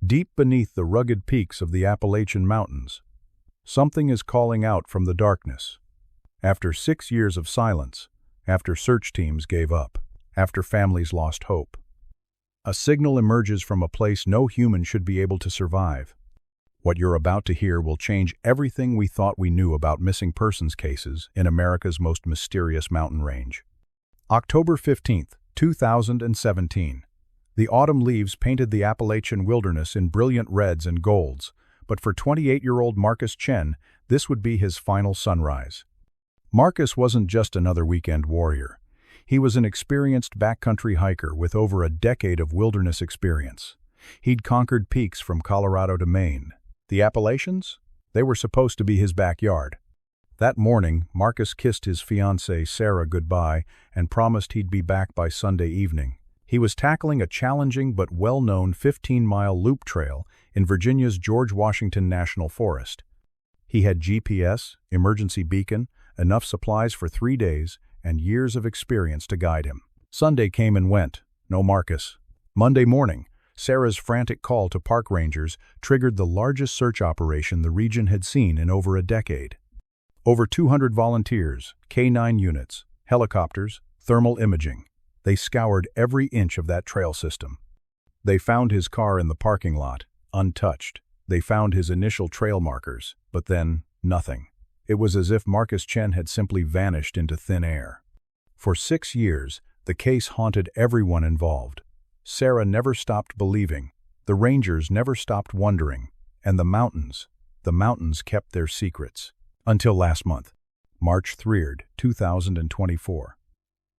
Deep beneath the rugged peaks of the Appalachian Mountains, something is calling out from the darkness. After 6 years of silence, after search teams gave up, after families lost hope, a signal emerges from a place no human should be able to survive. What you're about to hear will change everything we thought we knew about missing persons cases in America's most mysterious mountain range. October 15, 2017. The autumn leaves painted the Appalachian wilderness in brilliant reds and golds, but for 28-year-old Marcus Chen, this would be his final sunrise. Marcus wasn't just another weekend warrior. He was an experienced backcountry hiker with over a decade of wilderness experience. He'd conquered peaks from Colorado to Maine. The Appalachians? They were supposed to be his backyard. That morning, Marcus kissed his fiancée Sarah goodbye and promised he'd be back by Sunday evening. He was tackling a challenging but well-known 15-mile loop trail in Virginia's George Washington National Forest. He had GPS, emergency beacon, enough supplies for 3 days, and years of experience to guide him. Sunday came and went. No Marcus. Monday morning, Sarah's frantic call to park rangers triggered the largest search operation the region had seen in over a decade. Over 200 volunteers, K-9 units, helicopters, thermal imaging. They scoured every inch of that trail system. They found his car in the parking lot, untouched. They found his initial trail markers, but then nothing. It was as if Marcus Chen had simply vanished into thin air. For 6 years, the case haunted everyone involved. Sarah never stopped believing, the rangers never stopped wondering, and the mountains kept their secrets. Until last month, March 3, 2024.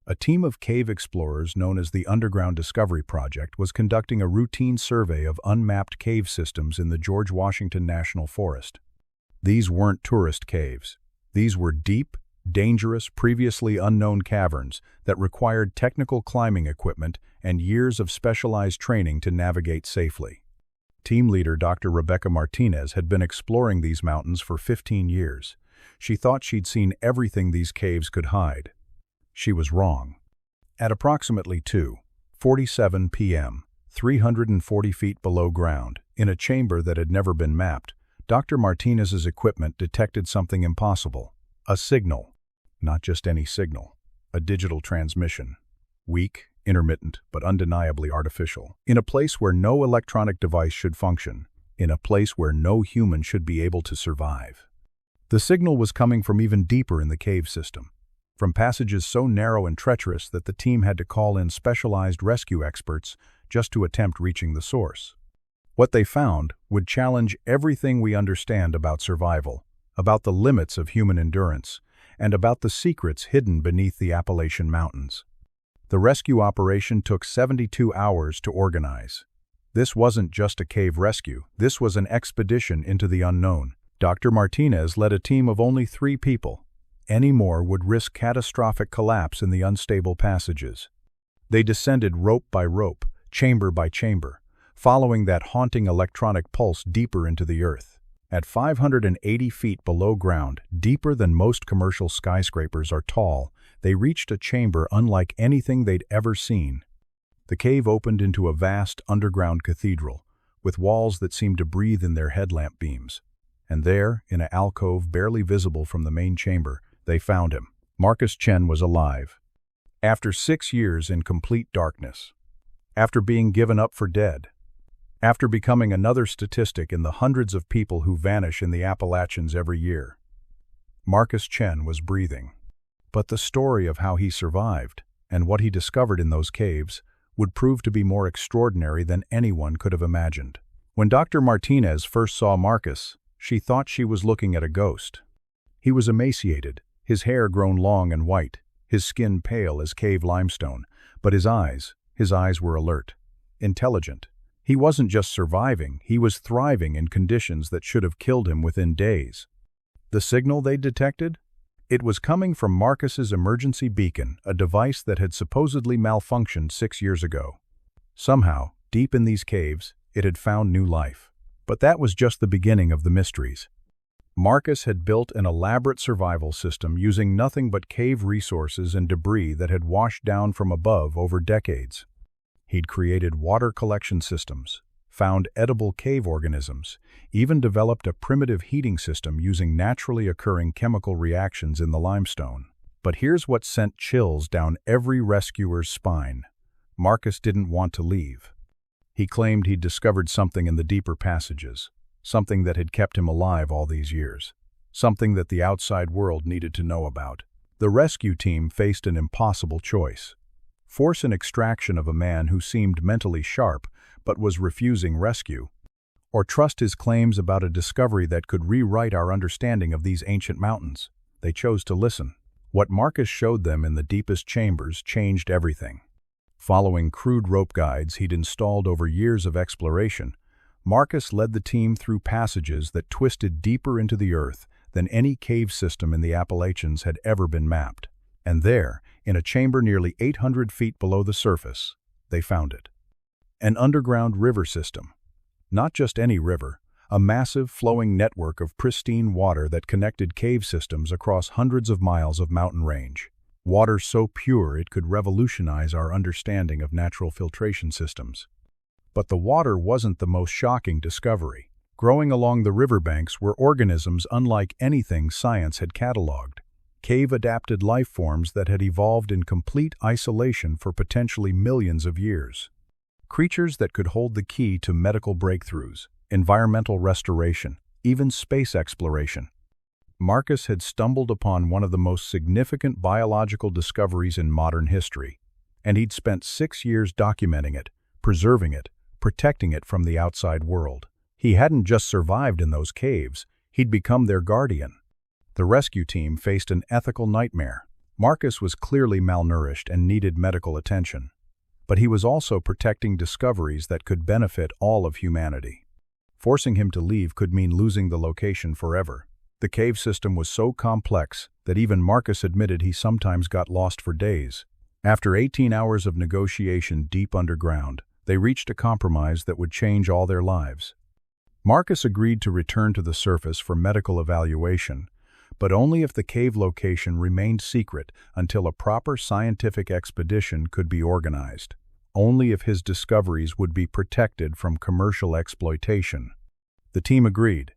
A team of cave explorers known as the Underground Discovery Project was conducting a routine survey of unmapped cave systems in the George Washington National Forest. These weren't tourist caves. These were deep, dangerous, previously unknown caverns that required technical climbing equipment and years of specialized training to navigate safely. Team leader Dr. Rebecca Martinez had been exploring these mountains for 15 years. She thought she'd seen everything these caves could hide. She was wrong. At approximately 2:47 p.m., 340 feet below ground, in a chamber that had never been mapped, Dr. Martinez's equipment detected something impossible. A signal. Not just any signal. A digital transmission. Weak, intermittent, but undeniably artificial. In a place where no electronic device should function. In a place where no human should be able to survive. The signal was coming from even deeper in the cave system. From passages so narrow and treacherous that the team had to call in specialized rescue experts just to attempt reaching the source. What they found would challenge everything we understand about survival, about the limits of human endurance, and about the secrets hidden beneath the Appalachian Mountains. The rescue operation took 72 hours to organize. This wasn't just a cave rescue, this was an expedition into the unknown. Dr. Martinez led a team of only 3 people. Any more would risk catastrophic collapse in the unstable passages. They descended rope by rope, chamber by chamber, following that haunting electronic pulse deeper into the earth. At 580 feet below ground, deeper than most commercial skyscrapers are tall, they reached a chamber unlike anything they'd ever seen. The cave opened into a vast underground cathedral, with walls that seemed to breathe in their headlamp beams. And there, in an alcove barely visible from the main chamber, they found him. Marcus Chen was alive. After 6 years in complete darkness. After being given up for dead. After becoming another statistic in the hundreds of people who vanish in the Appalachians every year. Marcus Chen was breathing. But the story of how he survived, and what he discovered in those caves, would prove to be more extraordinary than anyone could have imagined. When Dr. Martinez first saw Marcus, she thought she was looking at a ghost. He was emaciated, his hair grown long and white, his skin pale as cave limestone, but his eyes were alert, intelligent. He wasn't just surviving, he was thriving in conditions that should have killed him within days. The signal they detected? It was coming from Marcus's emergency beacon, a device that had supposedly malfunctioned 6 years ago. Somehow, deep in these caves, it had found new life. But that was just the beginning of the mysteries. Marcus had built an elaborate survival system using nothing but cave resources and debris that had washed down from above over decades. He'd created water collection systems, found edible cave organisms, even developed a primitive heating system using naturally occurring chemical reactions in the limestone. But here's what sent chills down every rescuer's spine. Marcus didn't want to leave. He claimed he'd discovered something in the deeper passages, something that had kept him alive all these years, something that the outside world needed to know about. The rescue team faced an impossible choice: force an extraction of a man who seemed mentally sharp but was refusing rescue, or trust his claims about a discovery that could rewrite our understanding of these ancient mountains. They chose to listen. What Marcus showed them in the deepest chambers changed everything. Following crude rope guides he'd installed over years of exploration, Marcus led the team through passages that twisted deeper into the earth than any cave system in the Appalachians had ever been mapped. And there, in a chamber nearly 800 feet below the surface, they found it. An underground river system. Not just any river, a massive flowing network of pristine water that connected cave systems across hundreds of miles of mountain range. Water so pure it could revolutionize our understanding of natural filtration systems. But the water wasn't the most shocking discovery. Growing along the riverbanks were organisms unlike anything science had cataloged. Cave-adapted life forms that had evolved in complete isolation for potentially millions of years. Creatures that could hold the key to medical breakthroughs, environmental restoration, even space exploration. Marcus had stumbled upon one of the most significant biological discoveries in modern history, and he'd spent 6 years documenting it, preserving it, protecting it from the outside world. He hadn't just survived in those caves, he'd become their guardian. The rescue team faced an ethical nightmare. Marcus was clearly malnourished and needed medical attention, but he was also protecting discoveries that could benefit all of humanity. Forcing him to leave could mean losing the location forever. The cave system was so complex that even Marcus admitted he sometimes got lost for days. After 18 hours of negotiation deep underground, they reached a compromise that would change all their lives. Marcus agreed to return to the surface for medical evaluation, but only if the cave location remained secret until a proper scientific expedition could be organized. Only if his discoveries would be protected from commercial exploitation. The team agreed,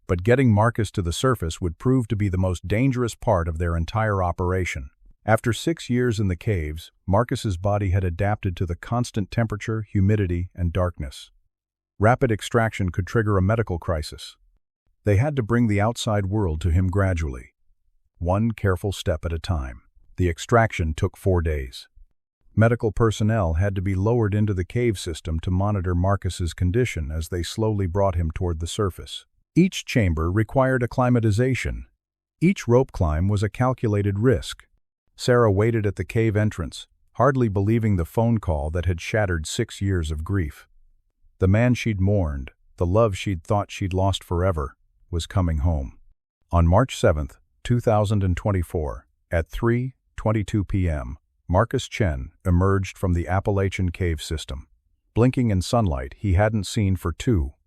but getting Marcus to the surface would prove to be the most dangerous part of their entire operation. After 6 years in the caves, Marcus's body had adapted to the constant temperature, humidity, and darkness. Rapid extraction could trigger a medical crisis. They had to bring the outside world to him gradually, one careful step at a time. The extraction took 4 days. Medical personnel had to be lowered into the cave system to monitor Marcus's condition as they slowly brought him toward the surface. Each chamber required acclimatization. Each rope climb was a calculated risk. Sarah waited at the cave entrance, hardly believing the phone call that had shattered 6 years of grief. The man she'd mourned, the love she'd thought she'd lost forever, was coming home. On March 7, 2024, at 3:22 p.m., Marcus Chen emerged from the Appalachian cave system, blinking in sunlight he hadn't seen for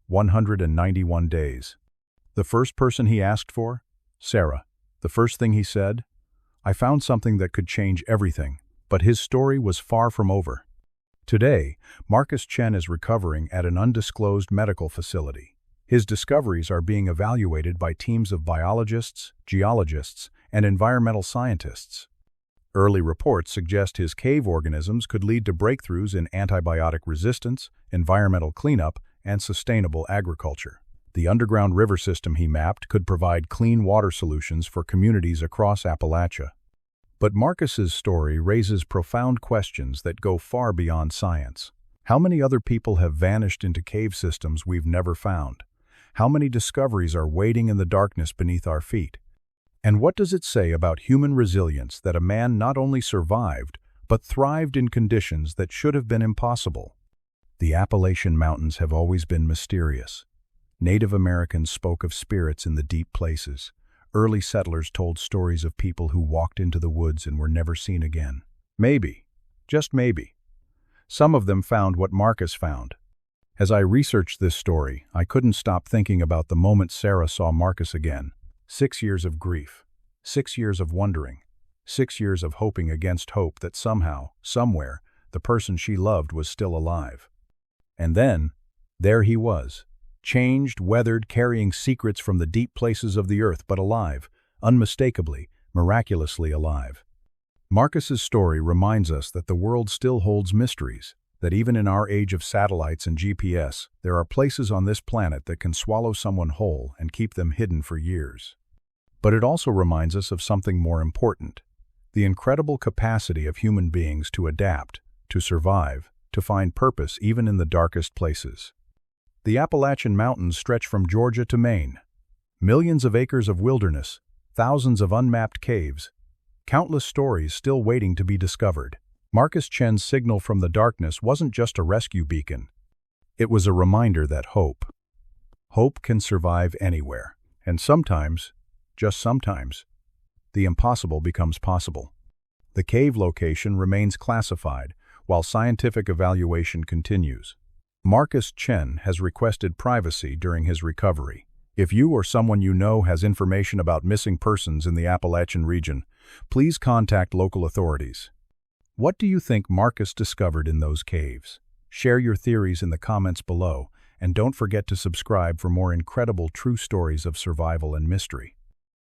191 days. The first person he asked for? Sarah. The first thing he said? I found something that could change everything, but his story was far from over. Today, Marcus Chen is recovering at an undisclosed medical facility. His discoveries are being evaluated by teams of biologists, geologists, and environmental scientists. Early reports suggest his cave organisms could lead to breakthroughs in antibiotic resistance, environmental cleanup, and sustainable agriculture. The underground river system he mapped could provide clean water solutions for communities across Appalachia. But Marcus's story raises profound questions that go far beyond science. How many other people have vanished into cave systems we've never found? How many discoveries are waiting in the darkness beneath our feet? And what does it say about human resilience that a man not only survived, but thrived in conditions that should have been impossible? The Appalachian Mountains have always been mysterious. Native Americans spoke of spirits in the deep places. Early settlers told stories of people who walked into the woods and were never seen again. Maybe, just maybe, some of them found what Marcus found. As I researched this story, I couldn't stop thinking about the moment Sarah saw Marcus again. 6 years of grief, 6 years of wondering, 6 years of hoping against hope that somehow, somewhere, the person she loved was still alive. And then, There he was, changed, weathered, carrying secrets from the deep places of the earth, but alive, unmistakably, miraculously alive. Marcus's story reminds us that the world still holds mysteries, that even in our age of satellites and GPS, there are places on this planet that can swallow someone whole and keep them hidden for years. But it also reminds us of something more important: the incredible capacity of human beings to adapt, to survive, to find purpose even in the darkest places. The Appalachian Mountains stretch from Georgia to Maine. Millions of acres of wilderness, thousands of unmapped caves, countless stories still waiting to be discovered. Marcus Chen's signal from the darkness wasn't just a rescue beacon. It was a reminder that hope can survive anywhere. And sometimes, just sometimes, the impossible becomes possible. The cave location remains classified, while scientific evaluation continues. Marcus Chen has requested privacy during his recovery. If you or someone you know has information about missing persons in the Appalachian region, please contact local authorities. What do you think Marcus discovered in those caves? Share your theories in the comments below, and don't forget to subscribe for more incredible true stories of survival and mystery.